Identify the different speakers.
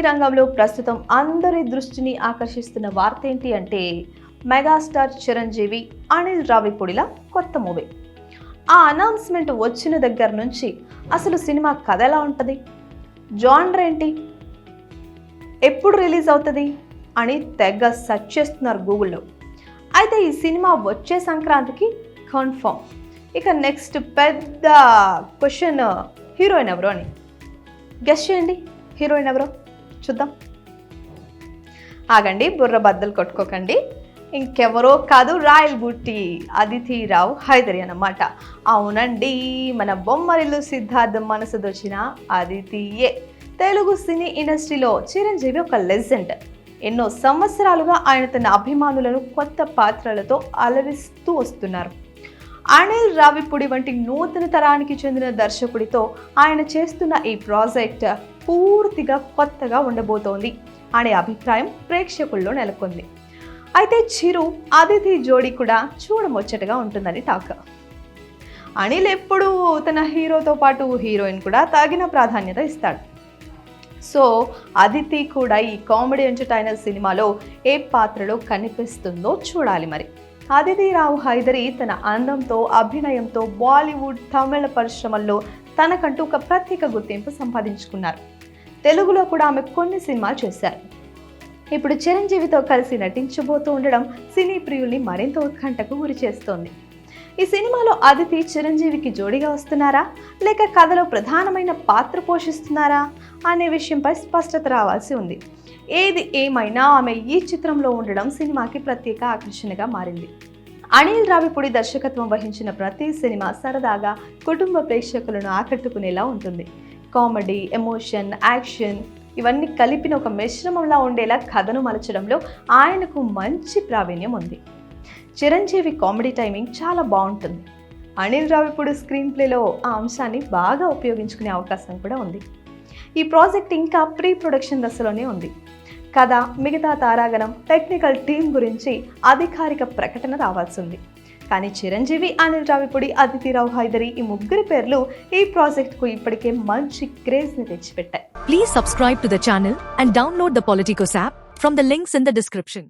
Speaker 1: రంగంలో ప్రస్తుతం అందరి దృష్టిని ఆకర్షిస్తున్న వార్త ఏంటి అంటే మెగాస్టార్ చిరంజీవి అనిల్ రావిపూడిల కొత్త మూవీ. ఆ అనౌన్స్మెంట్ వచ్చిన దగ్గర నుంచి అసలు సినిమా కథ ఎలా ఉంటుంది, జానర్ ఏంటి, ఎప్పుడు రిలీజ్ అవుతుంది అని తెగ సెర్చ్ చేస్తున్నారు గూగుల్లో. అయితే ఈ సినిమా వచ్చే సంక్రాంతికి కన్ఫర్మ్. ఇక నెక్స్ట్ పెద్ద క్వశ్చన్ హీరోయిన్ ఎవరు అని. గెస్ చేయండి, హీరోయిన్ ఎవరో చూద్దాం. ఆగండి, బుర్ర బద్దలు కొట్టుకోకండి. ఇంకెవరో కాదు, రాయల్ బుట్టి అదితి రావు హైదరి అన్నమాట. అవునండి, మన బొమ్మరిల్లు సిద్ధార్థ్ మనసు దొచ్చిన అదితియే. తెలుగు సినీ ఇండస్ట్రీలో చిరంజీవి ఒక లెజెండ్. ఎన్నో సంవత్సరాలుగా ఆయన తన అభిమానులను కొత్త పాత్రలతో అలరిస్తూ వస్తున్నారు. అనిల్ రావిపూడి వంటి నూతన తరానికి చెందిన దర్శకుడితో ఆయన చేస్తున్న ఈ ప్రాజెక్ట్ పూర్తిగా కొత్తగా ఉండబోతోంది అనే అభిప్రాయం ప్రేక్షకుల్లో నెలకొంది. అయితే చిరు అదితి జోడీ కూడా చూడముచ్చటగా ఉంటుందని టాక్. అనిల్ ఎప్పుడూ తన హీరోతో పాటు హీరోయిన్ కూడా తగిన ప్రాధాన్యత ఇస్తాడు. సో అదితి కూడా ఈ కామెడీ ఎంటర్టైనర్ సినిమాలో ఏ పాత్రలో కనిపిస్తుందో చూడాలి మరి. అదితి రావు హైదరి తన అందంతో, అభినయంతో బాలీవుడ్, తమిళ పరిశ్రమల్లో తనకంటూ ఒక ప్రత్యేక గుర్తింపు సంపాదించుకున్నారు. తెలుగులో కూడా ఆమె కొన్ని సినిమాలు చేశారు. ఇప్పుడు చిరంజీవితో కలిసి నటించబోతూ ఉండడం సినీ ప్రియుల్ని మరింత ఉత్కంఠకు గురి చేస్తోంది. ఈ సినిమాలో అదితి చిరంజీవికి జోడీగా వస్తున్నారా, లేక కథలో ప్రధానమైన పాత్ర పోషిస్తున్నారా అనే విషయంపై స్పష్టత రావాల్సి ఉంది. ఏది ఏమైనా ఆమె ఈ చిత్రంలో ఉండడం సినిమాకి ప్రత్యేక ఆకర్షణగా మారింది. అనిల్ రావిపూడి దర్శకత్వం వహించిన ప్రతి సినిమా సరదాగా కుటుంబ ప్రేక్షకులను ఆకట్టుకునేలా ఉంటుంది. కామెడీ, ఎమోషన్, యాక్షన్ ఇవన్నీ కలిపిన ఒక మిశ్రమంలా ఉండేలా కథను మలచడంలో ఆయనకు మంచి ప్రావీణ్యం ఉంది. చిరంజీవి కామెడీ టైమింగ్ చాలా బాగుంటుంది. అనిల్ రావిపూడి స్క్రీన్ ప్లేలో ఆ అంశాన్ని బాగా ఉపయోగించుకునే అవకాశం కూడా ఉంది. ఈ ప్రాజెక్ట్ ఇంకా ప్రీ ప్రొడక్షన్ దశలోనే ఉంది. కథ, మిగతా తారాగణం, టెక్నికల్ టీం గురించి అధికారిక ప్రకటన రావాల్సి ఉంది. కానీ చిరంజీవి, అనిల్ రావిపూడి, అదితి రావు హైదరి ఈ ముగ్గురి పేర్లు ఈ ప్రాజెక్ట్కు ఇప్పటికే మంచి క్రేజ్ని తెచ్చిపెట్టాయి.
Speaker 2: Please subscribe to the channel and download the Politicos app from the links in the description.